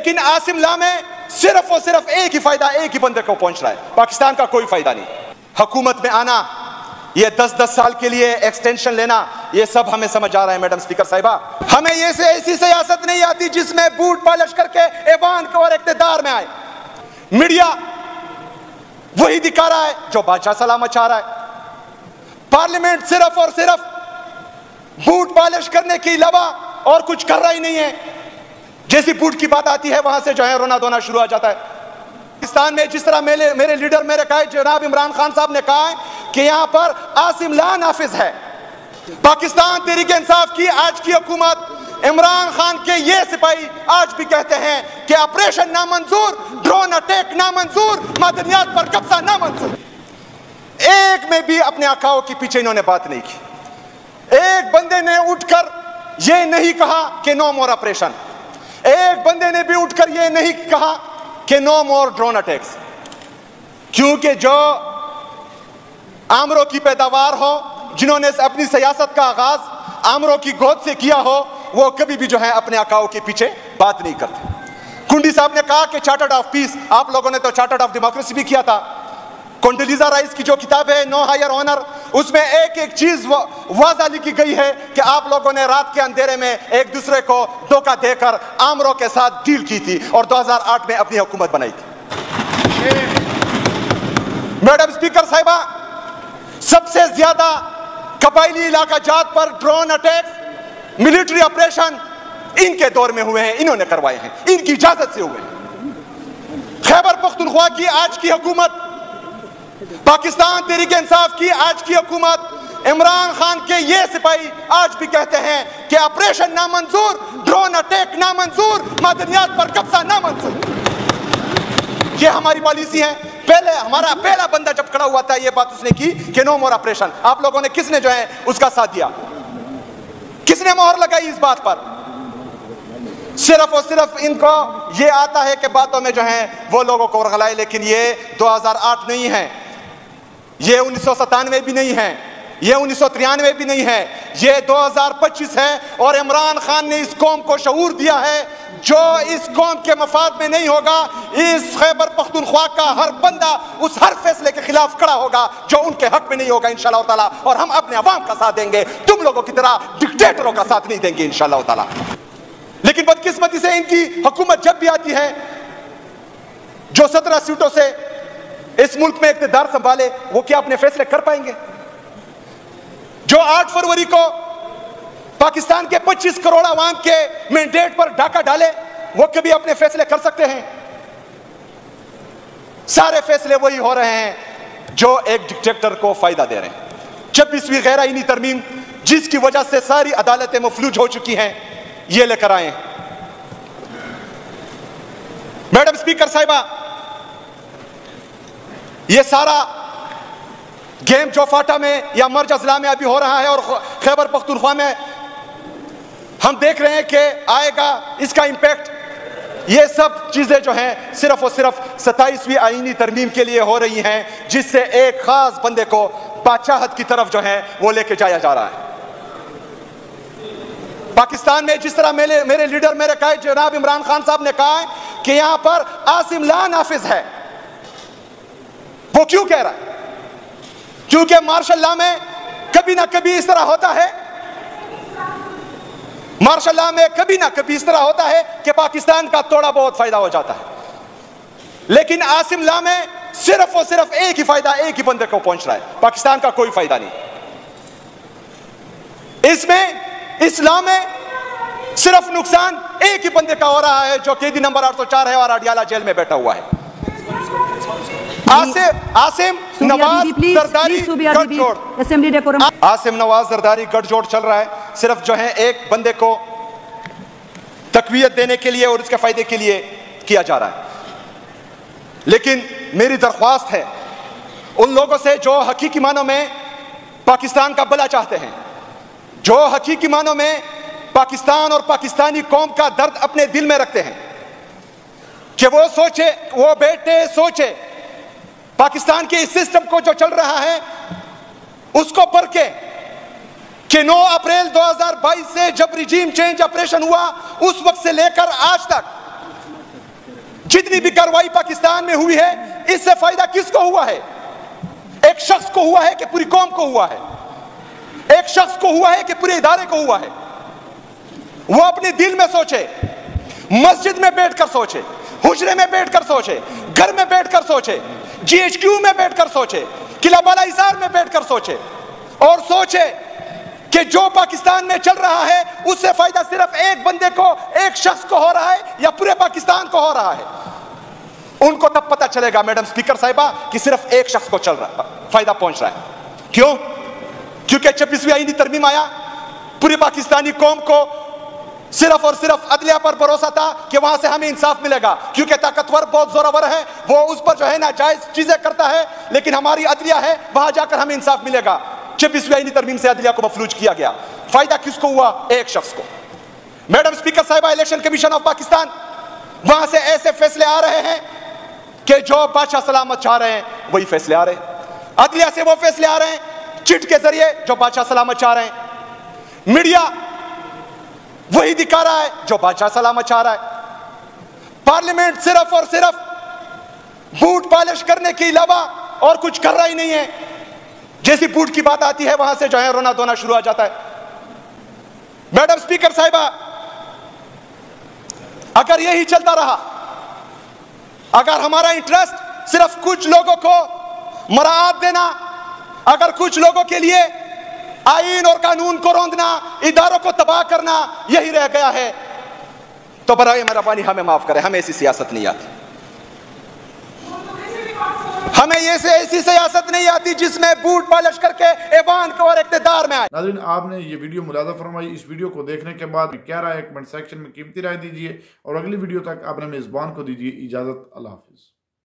लेकिन आसिम ला में सिर्फ और सिर्फ एक ही फायदा एक ही बंदे को पहुंच रहा है, पाकिस्तान का कोई फायदा नहीं। हुकूमत में आना, ये 10-10 साल के लिए एक्सटेंशन लेना, ये सब हमें समझ आ रहा है मैडम स्पीकर साहिबा। हमें ये से ऐसी सियासत नहीं आती जिसमें बूट पॉलिश करके ऐवान को और इख्तिदार में आए। मीडिया वही दिखा रहा है जो बादशाह सलामत चाह रहा है। पार्लियामेंट सिर्फ और सिर्फ बूट पॉलिश करने के अलावा और कुछ कर रहा ही नहीं है। जैसी बूट की बात आती है वहां से जो है रोना धोना शुरू हो जाता है। पाकिस्तान में जिस तरह मेरे लीडर मेरे कहा जनाब इमरान खान साहब ने कहा है कि यहां पर आसिम ला नाफिज है। पाकिस्तान तहरीक इंसाफ की आज की हुकूमत, इमरान खान के ये सिपाही आज भी कहते हैं कि ऑपरेशन नामंजूर, ड्रोन अटैक नामंजूर, मादनियात पर कब्जा नामंजूर। एक में भी अपने आकाओं के पीछे इन्होंने बात नहीं की। एक बंदे ने उठकर यह नहीं कहा कि नो मोर ऑपरेशन, एक बंदे ने भी उठकर यह नहीं कहा कि नो मोर ड्रोन अटैक्स। क्योंकि जो आमरों की पैदावार हो, जिन्होंने अपनी सियासत का आगाज आमरों की गोद से किया हो, वो कभी भी जो है अपने आकाओं के पीछे बात नहीं करते। कुंडी साहब ने कहा कि चार्टर्ड ऑफ पीस, आप लोगों ने तो चार्टर्ड ऑफ डेमोक्रेसी भी किया था। कोंडोलीजा राइस की जो किताब है नो हायर ऑनर, उसमें एक एक चीज वाज़ा लिखी गई है कि आप लोगों ने रात के अंधेरे में एक दूसरे को धोखा देकर आमरों के साथ डील की थी और 2008 में अपनी हुकूमत बनाई थी। मैडम स्पीकर साहिबा, सबसे ज्यादा कबायली इलाका जात पर ड्रोन अटैक, मिलिट्री ऑपरेशन इनके दौर में हुए हैं, इन्होंने करवाए हैं, इनकी इजाजत से हुए हैं। खैबर पख्तूनख्वा की आज की हुकूमत, पाकिस्तान तहरीक इंसाफ की आज की हुकूमत, इमरान खान के ये सिपाही आज भी कहते हैं कि ऑपरेशन नामंजूर, ड्रोन अटैक नामंजूर, मादनियात पर कब्जा नामंजूर। ये हमारी पॉलिसी है। पहले हमारा पहला बंदा जब खड़ा हुआ था ये बात उसने की कि नो मोर ऑपरेशन। आप लोगों ने किसने जो है उसका साथ दिया, किसने मोहर लगाई इस बात पर? सिर्फ और सिर्फ इनको ये आता है कि बातों में जो है वो लोगों को वर्गलाए, लेकिन ये 2008 नहीं है, ये 1997 भी नहीं है, ये 1993 भी नहीं है, ये 2025 है। और इमरान खान ने इस कौम को शऊर दिया है, जो इस कौम के मफाद में नहीं होगा, इस खैबर पख्तूनख्वा का हर बंदा उस हर फैसले के खिलाफ खड़ा होगा जो उनके हक में नहीं होगा इंशाअल्लाह ताला। और हम अपने अवाम का साथ देंगे, तुम लोगों की तरह डिक्टेटरों का साथ नहीं देंगे इंशाअल्लाह ताला। लेकिन बदकिस्मती से इनकी हुकूमत जब भी आती है, जो 17 सीटों से इस मुल्क में इक़्तिदार संभाले, वो क्या अपने फैसले कर पाएंगे? जो 8 फरवरी को पाकिस्तान के 25 करोड़ आवाम के मैंडेट पर डाका डाले, वो कभी अपने फैसले कर सकते हैं? सारे फैसले वही हो रहे हैं जो एक डिक्टेटर को फायदा दे रहे हैं। 26वीं गैर आईनी तरमीम, जिसकी वजह से सारी अदालतें मफलूज हो चुकी हैं, ये लेकर आए। मैडम स्पीकर साहिबा, ये सारा गेम जो फाटा में या मर्ज अजला में अभी हो रहा है और खैबर पख्तूनख्वा में हम देख रहे हैं कि आएगा इसका इंपैक्ट, ये सब चीजें जो हैं सिर्फ और सिर्फ 27वीं आईनी तरमीम के लिए हो रही हैं, जिससे एक खास बंदे को बादशाहत की तरफ जो है वो लेके जाया जा रहा है। पाकिस्तान में जिस तरह मेरे लीडर मेरे कहा जनाब इमरान खान साहब ने कहा है कि यहां पर आसिम ला नाफिज है। वो क्यों कह रहा है? क्योंकि मार्शल लॉ में कभी ना कभी इस तरह होता है, मार्शल लॉ में कभी ना कभी इस तरह होता है कि पाकिस्तान का थोड़ा बहुत फायदा हो जाता है। लेकिन आसिम लॉ में सिर्फ और सिर्फ एक ही फायदा एक ही बंदे को पहुंच रहा है, पाकिस्तान का कोई फायदा नहीं। इसमें इस लॉ में सिर्फ नुकसान एक ही बंदे का हो रहा है, जो कैदी नंबर 804 है और अडियाला जेल में बैठा हुआ है। आसिम नवाज जरदारी गठजोड़, आसिम नवाज जरदारी गठजोड़ चल रहा है, सिर्फ जो है एक बंदे को तकवीयत देने के लिए और उसके फायदे के लिए किया जा रहा है। लेकिन मेरी दरख्वास्त है उन लोगों से जो हकीकी मानों में पाकिस्तान का भला चाहते हैं, जो हकीकी मानों में पाकिस्तान और पाकिस्तानी कौम का दर्द अपने दिल में रखते हैं, कि वो सोचे, वो बेटे सोचे पाकिस्तान के इस सिस्टम को जो चल रहा है उसको पढ़ के कि 9 अप्रैल 2022 से जब रिजीम चेंज ऑपरेशन हुआ उस वक्त से लेकर आज तक जितनी भी कार्रवाई पाकिस्तान में हुई है, इससे फायदा किसको हुआ है? एक शख्स को हुआ है कि पूरी कौम को हुआ है? एक शख्स को हुआ है कि पूरे इदारे को हुआ है? वो अपने दिल में सोचे, मस्जिद में बैठकर सोचे, हुजरे में बैठकर सोचे, घर में बैठकर सोचे, GHQ में बैठकर सोचे, किला बाला हिसार में बैठकर सोचे, और सोचे कि जो पाकिस्तान में चल रहा है उससे फायदा सिर्फ एक बंदे को, एक शख्स को हो रहा है या पूरे पाकिस्तान को हो रहा है। उनको तब पता चलेगा मैडम स्पीकर साहिबा कि सिर्फ एक शख्स को चल रहा फायदा पहुंच रहा है। क्यों? क्योंकि 26वीं आईनी तरमीम आया, पूरी पाकिस्तानी कौम को सिर्फ और सिर्फ अदलिया पर भरोसा था कि वहां से हमें इंसाफ मिलेगा, क्योंकि ताकतवर बहुत जोरावर है, वो उस पर जो है ना जायज चीजें करता है, लेकिन हमारी अदलिया है, वहां जाकर हमें इंसाफ मिलेगा। 26वीं आईनी तरमीम से अदलिया को मफलूज किया गया। फायदा किसको हुआ? एक शख्स को। मैडम स्पीकर साहिबा, इलेक्शन कमीशन ऑफ पाकिस्तान, वहां से ऐसे फैसले आ रहे हैं कि जो बादशाह सलामत चाह रहे हैं वही फैसले आ रहे हैं। अदलिया से वो फैसले आ रहे हैं चिट के जरिए जो बादशाह सलामत चाह रहे हैं। मीडिया वही दिखा रहा है जो बादशाह सलामत चाह रहा है। पार्लियामेंट सिर्फ और सिर्फ बूट पॉलिश करने के अलावा और कुछ कर रहा ही नहीं है। जैसी बूट की बात आती है वहां से जो है रोना धोना शुरू हो जाता है। मैडम स्पीकर साहिबा, अगर यही चलता रहा, अगर हमारा इंटरेस्ट सिर्फ कुछ लोगों को मराहत देना, अगर कुछ लोगों के लिए आईन और कानून को रौंदना, इदारों को तबाह करना यही रह गया है, तो बराए मेहरबानी हमें माफ करें, हमें ऐसी सियासत नहीं आती। हमें ये से ऐसी सियासत नहीं आती जिसमें बूट पॉलिश करके ऐवान को और इक़्तिदार में आए। नाज़रीन, आपने ये वीडियो मुलाज़ा फरमाई। इस वीडियो को देखने के बाद क्या राय है कमेंट सेक्शन में कीमती राय दीजिए, और अगली वीडियो तक आपने मेज़बान को दीजिए इजाज़त। अल्लाह हाफ़िज़।